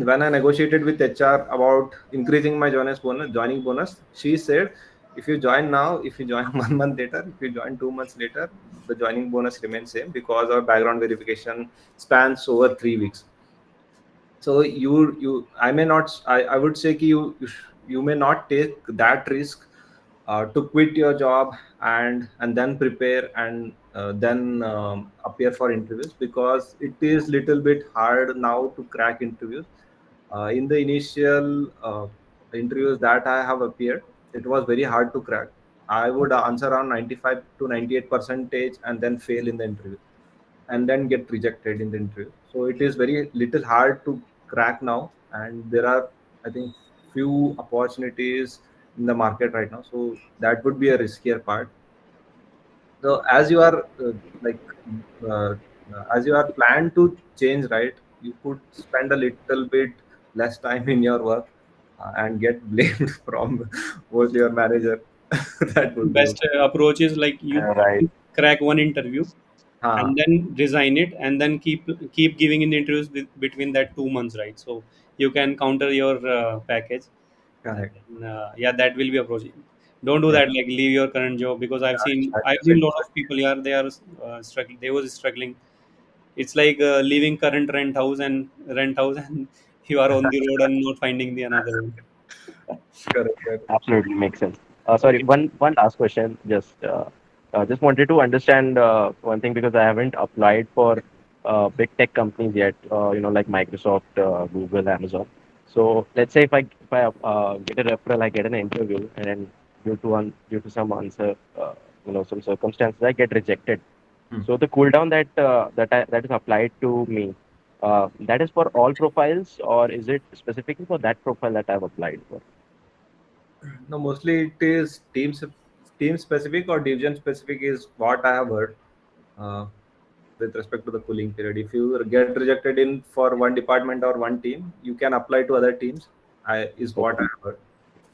when I negotiated with HR about increasing my joining bonus, she said, if you join now, if you join 1 month later, if you join 2 months later, the joining bonus remains same because our background verification spans over 3 weeks. So I may not, I would say ki you may not take that risk to quit your job and then prepare and then appear for interviews, because it is little bit hard now to crack interviews. In the initial interviews that I have appeared, it was very hard to crack. I would answer around 95 to 98 percentage and then fail in the interview and then get rejected in the interview. So it is very little hard to crack now, and there are, I think, few opportunities in the market right now. So that would be a riskier part. So as you are like uh, as you are planned to change, right, you could spend a little bit less time in your work and get blamed from both your manager. That would be Best okay. approach is like you Right. crack one interview Ah, and then resign it, and then keep giving in the interviews between that 2 months, right? So you can counter your package, and correct. then, yeah, that will be approach. Don't do Yeah, that, like leave your current job, because I've yeah, seen I've seen exactly. a lot of people, yeah, they are struggling. They was struggling. It's like leaving current rent house and you are on the road and not finding the another one. Correct, correct. Absolutely makes sense. Sorry, one last question. Just wanted to understand one thing, because I haven't applied for big tech companies yet. Like Microsoft, Google, Amazon. So let's say if I get a referral, I get an interview, and then due to some answer, some circumstances, I get rejected. Hmm. So the cooldown that is applied to me, that is for all profiles, or is it specifically for that profile that I've applied for? No, mostly it is team specific or division specific is what I have heard uh, with respect to the cooling period. If you get rejected in for one department or one team, you can apply to other teams. Is what I Okay. have heard.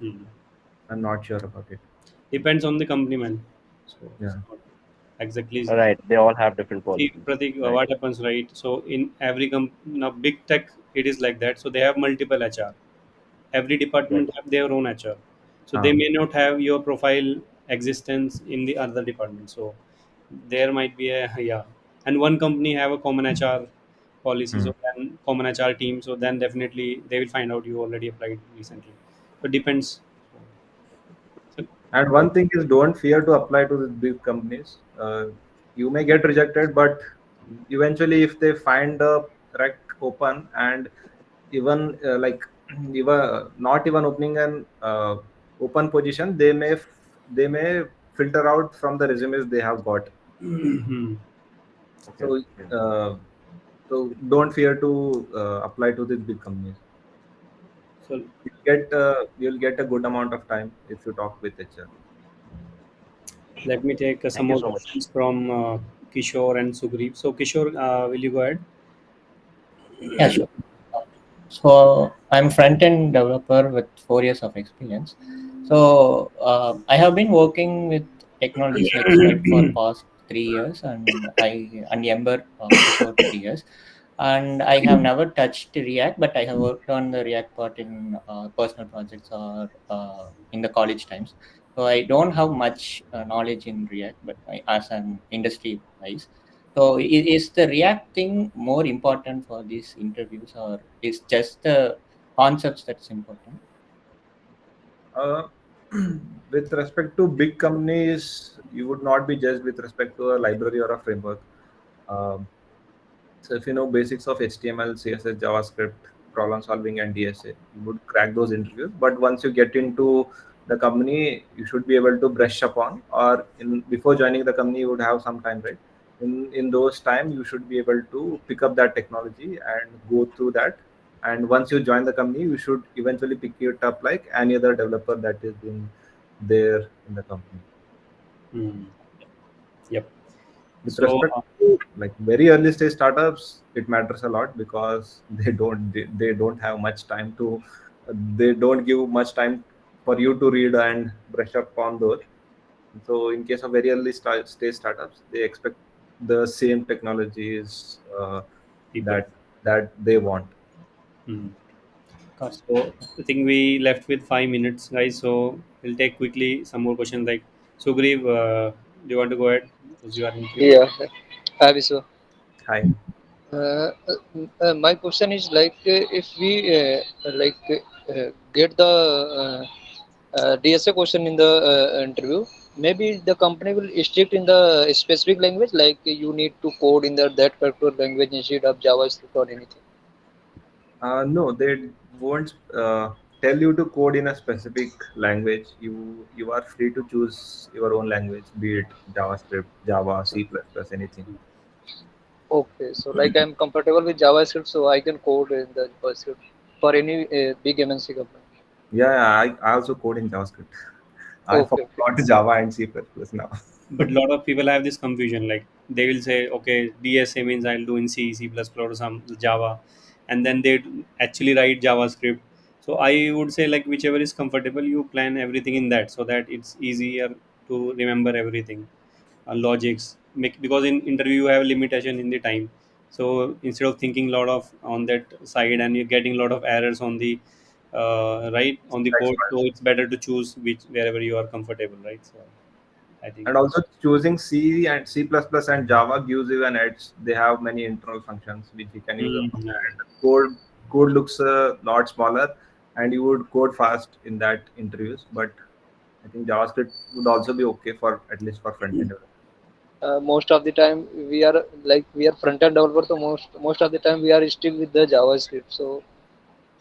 Hmm. I'm not sure about it. Depends on the company, man. So it's Yeah. not exactly. All right. They all have different See, policies. Pratik, Right. what happens, right? So in every now big tech it is like that. So they have multiple HR. Every Right. department have their own HR. So they Uh, may not have your profile existence in the other department. So there might be a yeah. And one company have a common HR policy, hmm. so then common HR team. So then definitely they will find out you already applied recently. So depends. So, And one thing is, don't fear to apply to the big companies. You may get rejected, but eventually, if they find a rec open, and even even not even opening an open position, they may filter out from the resumes they have got. Okay. So Yeah. uh, don't fear to apply to these big companies. so You'll get a good amount of time if you talk with HR. let me take some Thank you more so much. questions from Kishore and Sugriv. So Kishore, will you go ahead? Yeah, sure. So I'm front-end developer with 4 years of experience. So I have been working with technologies like Swift for past 3 years, and Ember before 3 years. And I have never touched React, but I have worked on the React part in personal projects or in the college times. So I don't have much knowledge in React, but as an industry wise. So is the React thing more important for these interviews, or is just the concepts that's important? Uh, with respect to big companies, you would not be judged with respect to a library or a framework. Um, so if you know basics of HTML, CSS, JavaScript, problem solving, and DSA, you would crack those interviews. But once you get into the company, you should be able to brush upon, or in before joining the company, you would have some time, right? In those time, you should be able to pick up that technology and go through that. And once you join the company, you should eventually pick it up like any other developer that is in there in the company. Hmm. Yep. With So respect to like very early stage startups, it matters a lot because they don't have much time to they don't give much time for you to read and brush up on those. So in case of very early stage startups, they expect the same technologies people. that they want. Hmm. Got So I think we left with 5 minutes, guys. So we'll take quickly some more questions. Like Sugriv, do you want to go ahead because you are in queue? Yeah, hi Vishwa. Hi. My question is like if we get the DSA question in the interview, maybe the company will strict in the specific language, like you need to code in that particular language instead of JavaScript or anything. No, they won't tell you to code in a specific language. You are free to choose your own language, be it JavaScript, Java, C++, anything. Okay, so like I'm comfortable with JavaScript, so I can code in the JavaScript for any big MNC company. Yeah, yeah, I also code in JavaScript. I Okay, okay. forgot Java and C++ now. But a lot of people have this confusion. Like they will say, okay, DSA means I'll do in C, C++, or some Java, and then they actually write JavaScript. So I would say like whichever is comfortable, you plan everything in that so that it's easier to remember everything. Logics make, because in interview you have limitation in the time. So instead of thinking a lot of on that side and you're getting a lot of errors on the right on the Next code, so part. it's better to choose which wherever you are comfortable, right? So I think And also choosing C and C++ and Java gives you an edge. They have many internal functions which you can use. yeah. And code looks a lot smaller, and you would code fast in that interviews. But I think JavaScript would also be okay for at least for front end. Most of the time we are front end developer, so most of the time we are still with the JavaScript. So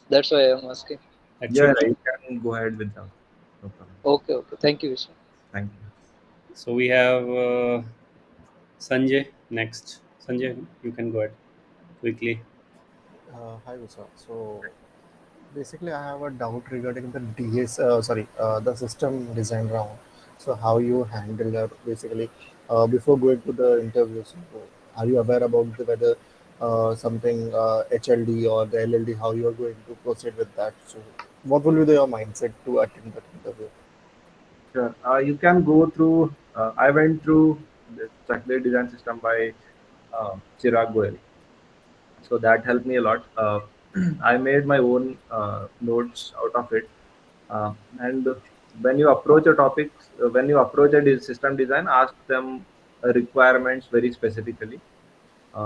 that's why I'm asking. Yeah, Actually, you can go ahead with that. No problem. Okay, okay. Thank you, Vishnu. Thank you. so we have Sanjay next. Sanjay, you can go ahead quickly. Hi, Visa. So basically, I have a doubt regarding the the system design round. So how you handle that basically before going to the interviews. So are you aware about whether something HLD or the LLD, how you are going to proceed with that? So what will be your mindset to attend that interview? Sure. You can go through. I went through the checklist design system by Chirag Goel, so that helped me a lot. I made my own notes out of it. And when you approach a topic, when you approach a system design, ask them requirements very specifically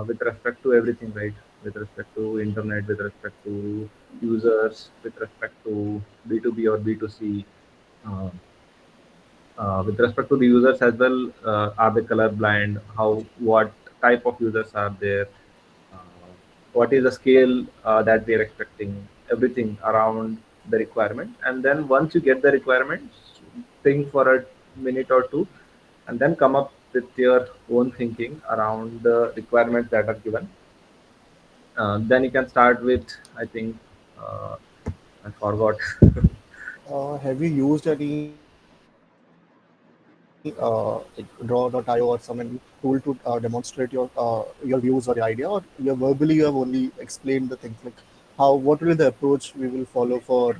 with respect to everything, right? With respect to internet, with respect to users, with respect to B2B or B2C. Uh, with respect to the users as well, are they color blind? How, what type of users are there? Uh, what is the scale that they're expecting? Everything around the requirement. And then once you get the requirements, think for a minute or two, and then come up with your own thinking around the requirements that are given. Then you can start with, I think, uh, I forgot. Have you used any like draw.io or some any tool to demonstrate your views or your idea, or you verbally you have only explained the things like how what will be the approach we will follow for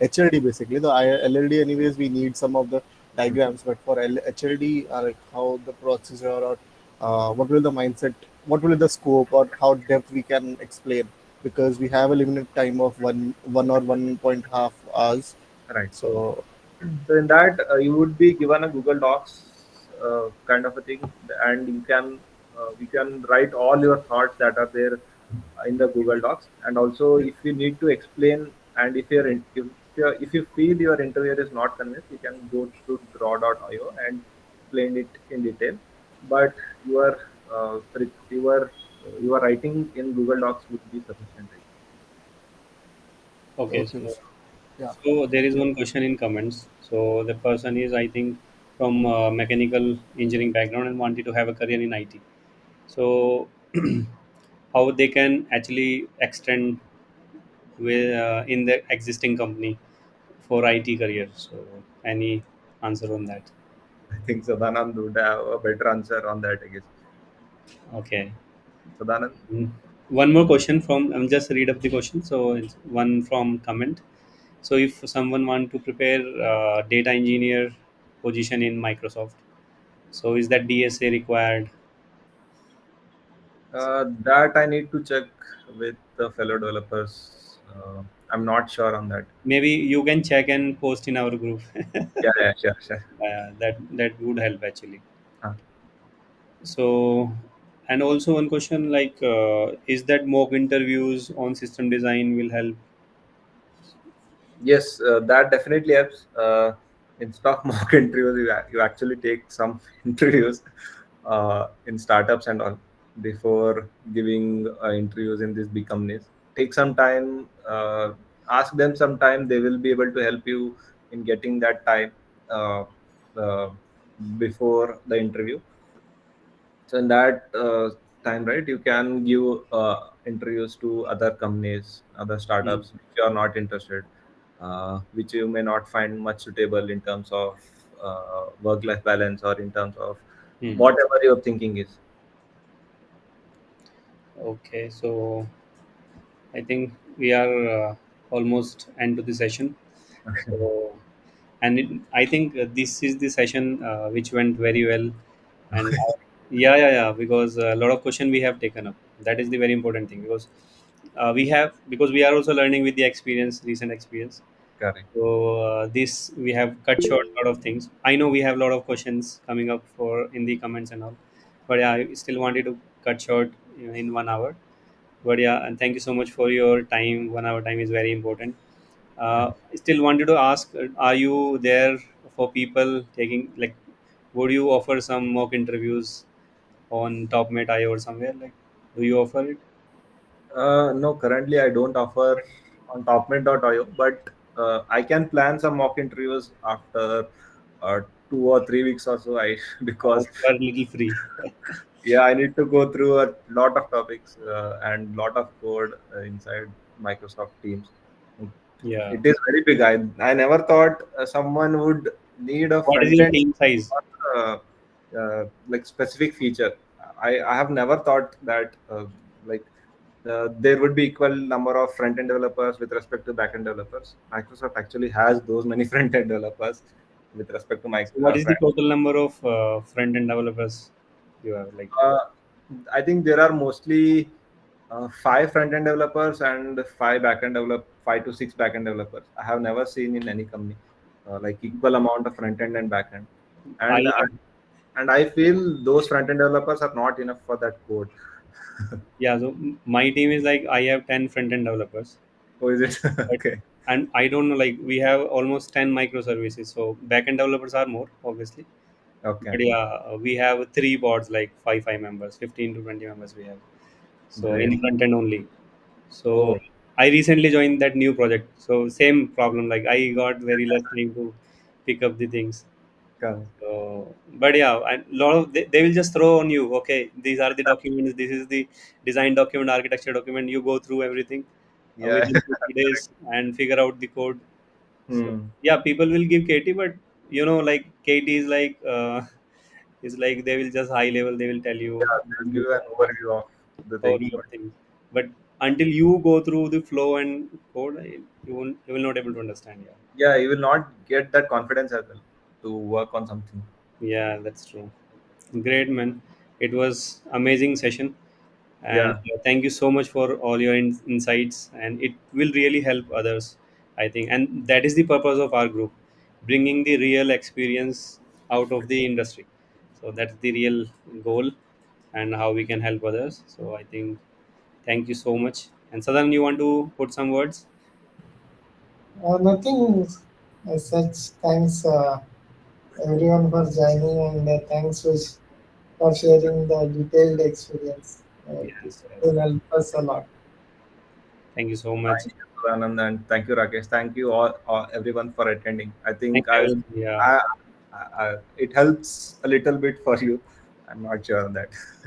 HLD basically. The LLD anyways we need some of the diagrams, but for HLD like how the procedure or what will the mindset, what will be the scope or how depth we can explain, because we have a limited time of one or 1.5 hours. Right. So So in that, you would be given a Google Docs kind of a thing, and you can write all your thoughts that are there in the Google Docs. And also, if you need to explain, and if you feel your interviewer is not convinced, you can go to draw.io and explain it in detail. But your your writing in Google Docs would be sufficient. Right? Okay, okay, so yeah. so there is one question in comments. So the person is, I think, from mechanical engineering background and wanted to have a career in IT. So how they can actually extend with in the existing company for IT career. So any answer on that? I think Sadanand would have a better answer on that, I guess. Okay. Sadanand. Mm. One more question from, I'm just read up the question. So it's one from comment. So if someone want to prepare data engineer position in Microsoft, so is that DSA required? That I need to check with the fellow developers. I'm not sure on that. Maybe you can check and post in our group. Yeah, yeah, sure, sure. That would help actually. Uh, So, and also one question like, is that mock interviews on system design will help? yes, that definitely helps. Instead of mock interviews, you actually take some interviews in startups and all before giving interviews in these big companies. Take some time, ask them some time. They will be able to help you in getting that time uh, uh, before the interview. So in that time, right, you can give interviews to other companies, other Hmm. startups which you are not interested, which you may not find much suitable in terms of work-life balance or in terms of Hmm. whatever your thinking is. Okay, so I think we are almost end to the session. So, and I think this is the session which went very well, and yeah, yeah, yeah, because a lot of question we have taken up. That is the very important thing, because because we are also learning with the experience, recent experience. Correct. So this we have cut short a lot of things. I know we have a lot of questions coming up for in the comments and all, but yeah, I still wanted to cut short in 1 hour. But yeah, and thank you so much for your time. 1 hour time is very important. I still wanted to ask, are you there for people taking like, would you offer some mock interviews on TopMate.io or somewhere? Like, do you offer it? No, currently I don't offer on topmate.io, but I can plan some mock interviews after 2 or 3 weeks or so. I Oh, because you are little free. yeah, I need to go through a lot of topics and lot of code inside Microsoft Teams. Yeah. It is very big. I never thought someone would need a What is front your end team size? like specific feature. I have never thought that like there would be equal number of front end developers with respect to back end developers. Microsoft actually has those many front end developers with respect to my So what is the total number of front end developers you have? Like, uh, I think there are mostly Five front-end developers and five to six back-end developers. I have never seen in any company like equal amount of front-end and back-end. I And I feel those front-end developers are not enough for that code. Yeah, so my team is like I have 10 front end developers, Or is it? but Okay. and I don't know, like we have almost 10 microservices. So backend developers are more obviously, Okay. but yeah, we have three boards like five members, 15 to 20 members we have. So Great. in front end only. So Oh, I recently joined that new project. So same problem. Like I got very less time to pick up the things. come. So, but yeah, and lot of they will just throw on you. Okay, these are the documents. This is the design document, architecture document. You go through everything Yeah. within 2 3 days Correct. and figure out the code. So Hmm. yeah, people will give KT, but like KT is like they will just high level. They will tell you Yeah, this is they'll give the you an process, overview of the things, overview but of things. But until you go through the flow and code, you will not able to understand. Yeah, yeah, you will not get that confidence as well to work on something. yeah, that's true. Great, man. It was amazing session, and Yeah. thank you so much for all your insights. And it will really help others, I think. And that is the purpose of our group, bringing the real experience out of the industry. So that's the real goal, and how we can help others. So I think thank you so much. And Sadan, you want to put some words? Nothing as such. Thanks everyone for joining, and thanks for sharing the detailed experience. It Yes, yes. will help us a lot. Thank you so much. Thank you, Sadanand, and thank you, Rakesh. Thank you all everyone for attending. I Thank think you, everyone. Yeah. it helps a little bit for you. I'm not sure on that.